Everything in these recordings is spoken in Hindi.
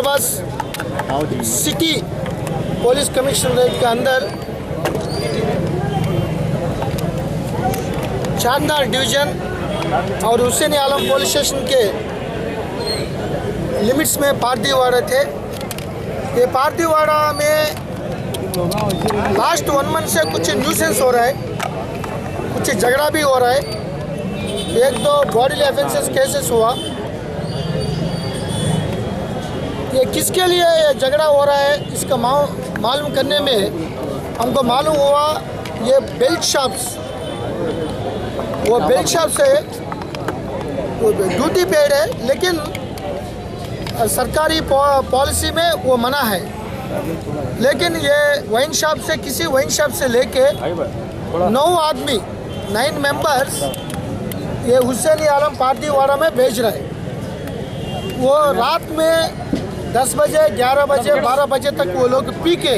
हैदराबाद सिटी पुलिस कमिश्नरेट के अंदर चारमीनार डिवीज़न और हुसैन आलम पुलिस स्टेशन के लिमिट्स में पारदीवाड़ा थे। ये पारदीवाड़ा में लास्ट 1 मंथ से कुछ न्यूसेंस हो रहा है, कुछ झगड़ा भी हो रहा है, 1-2 बॉडी ऑफेंसेस केसेस हुआ। ये किसके लिए ये झगड़ा हो रहा है इसका मालूम करने में हमको मालूम हुआ ये बेल्ट शॉप्स, वो बेल्ट शॉप्स है, वो ड्यूटी पेड है, लेकिन सरकारी पॉलिसी में वो मना है। लेकिन ये वाइन शॉप से किसी वाइन शॉप से लेके 9 मेंबर्स ये हुसैन आलम पारदीवाड़ा में भेज रहे हैं। वो रात में 10 बजे, 11 बजे, 12 बजे तक वो लोग पी के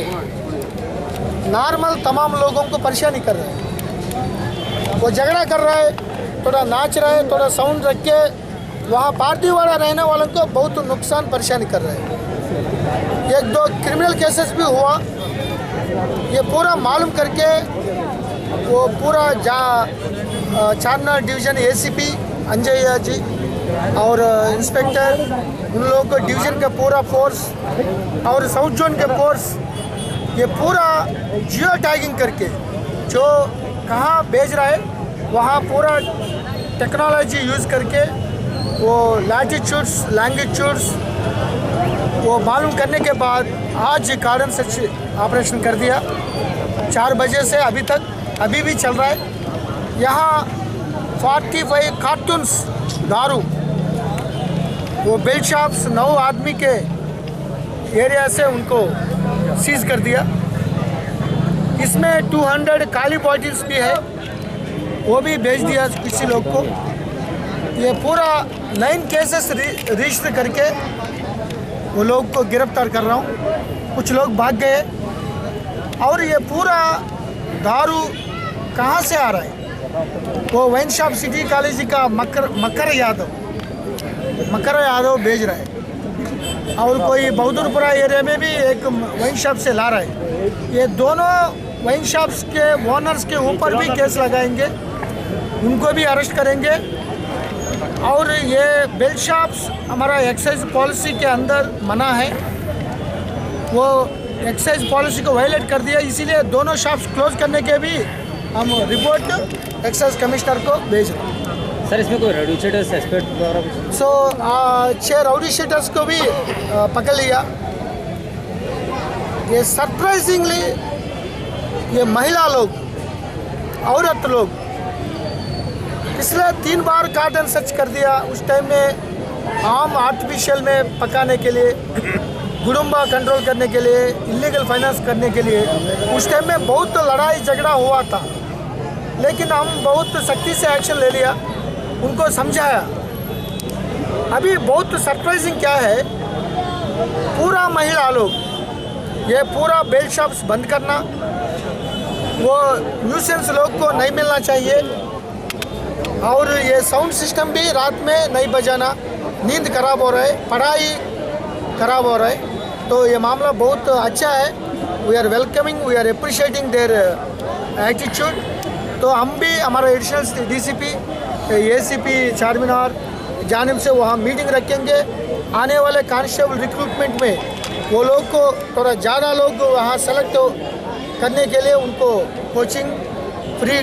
नॉर्मल तमाम लोगों को परेशानी कर रहे हैं। वो झगड़ा कर रहा है, थोड़ा नाच रहा है, थोड़ा साउंड रख के वहाँ पारदीवाड़ा रहने वालों को बहुत नुकसान परेशानी कर रहे हैं। 1-2 क्रिमिनल केसेस भी हुआ। ये पूरा मालूम करके वो पूरा चारमीनार डिवीज़न एसीपी अंजय जी और इंस्पेक्टर उन लोगों को डिवीज़न का पूरा फोर्स और साउथ जोन के फोर्स ये पूरा जियो टैगिंग करके जो कहाँ भेज रहा है वहाँ पूरा टेक्नोलॉजी यूज़ करके वो लैटिट्यूड्स लैंगिट्यूड्स वो मालूम करने के बाद आज कारण सर्च ऑपरेशन कर दिया। 4 बजे से अभी तक अभी भी चल रहा है। यहाँ 45 कार्टून्स दारू वो बेल्ट शॉप्स 9 आदमी के एरिया से उनको सीज कर दिया। इसमें 200 काली बॉटल्स भी है, वो भी भेज दिया किसी लोग को। ये पूरा 9 केसेस रजिस्टर करके वो लोग को गिरफ्तार कर रहा हूँ। कुछ लोग भाग गए और ये पूरा दारू कहाँ से आ रहा है वो वाइन शॉप सिटी कॉलेज का मकर यादव भेज रहा है और कोई बहादुरपुरा एरिया में भी एक वाइन शॉप से ला रहा है। ये दोनों वाइन शॉप्स के ओनर्स के ऊपर भी केस लगाएंगे, उनको भी अरेस्ट करेंगे। और ये बेल्ट शॉप्स हमारा एक्साइज पॉलिसी के अंदर मना है, वो एक्साइज पॉलिसी को वायलेट कर दिया, इसीलिए दोनों शॉप्स क्लोज करने के भी हम रिपोर्ट एक्साइज कमिश्नर को भेज रहे हैं। सर इसमें कोई राउडी शीटर्स सस्पेक्ट वगैरह? 6 राउडी शीटर्स को भी पकड़ लिया। ये सरप्राइजिंगली ये महिला लोग, औरत लोग पिछले 3 बार कार्टन सर्च कर दिया। उस टाइम में आम आर्टिफिशियल में पकाने के लिए, गुड़ुम्बा कंट्रोल करने के लिए, इलीगल फाइनेंस करने के लिए उस टाइम में बहुत लड़ाई झगड़ा हुआ था, लेकिन हम बहुत सख्ती से एक्शन ले लिया, उनको समझाया। अभी बहुत सरप्राइजिंग क्या है, पूरा महिला लोग ये पूरा बेल्ट शॉप्स बंद करना, वो न्यूसेंस लोग को नहीं मिलना चाहिए, और ये साउंड सिस्टम भी रात में नहीं बजाना, नींद खराब हो रहा है, पढ़ाई खराब हो रहा है। तो ये मामला बहुत अच्छा है। We are welcoming, we are appreciating their attitude. तो हम भी हमारा एडिशनल डीसीपी एसीपी चारमीनार जानिब से वहाँ मीटिंग रखेंगे। आने वाले कांस्टेबल रिक्रूटमेंट में वो लोग को थोड़ा ज़्यादा लोग वहाँ सेलेक्ट करने के लिए उनको कोचिंग फ्री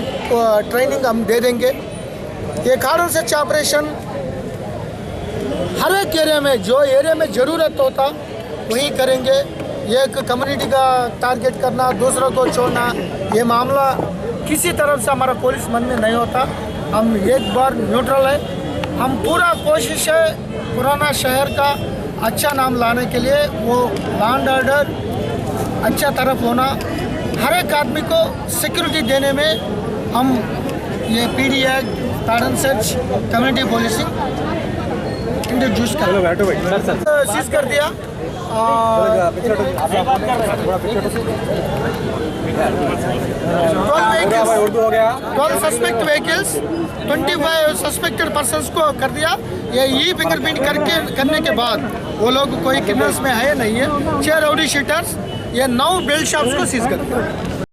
ट्रेनिंग हम दे देंगे। ये कारण सर्च ऑपरेशन हर एक एरिया में, जो एरिया में ज़रूरत होता वही करेंगे। एक कम्युनिटी का टारगेट करना, दूसरों को छोड़ना, ये मामला किसी तरफ से हमारा पुलिस मन में नहीं होता। हम एक बार न्यूट्रल है। हम पूरा कोशिश है पुराना शहर का अच्छा नाम लाने के लिए, वो लॉ एंड ऑर्डर अच्छा तरफ होना, हर एक आदमी को सिक्योरिटी देने में हम ये पीडी एक्ट, कार्डन सर्च, कम्युनिटी पोलिसिंग इंट्रोड्यूस कर सीज कर दिया। 12 सस्पेक्ट व्हीकल्स 25 सस्पेक्टेड पर्सन्स को कर दिया। ये ई फिंगरप्रिंट करने के बाद वो लोग कोई क्रिमिनल्स में है नहीं है। 6 राउडी शीटर्स, ये 9 बेल्ट शॉप्स को सीज कर दिया।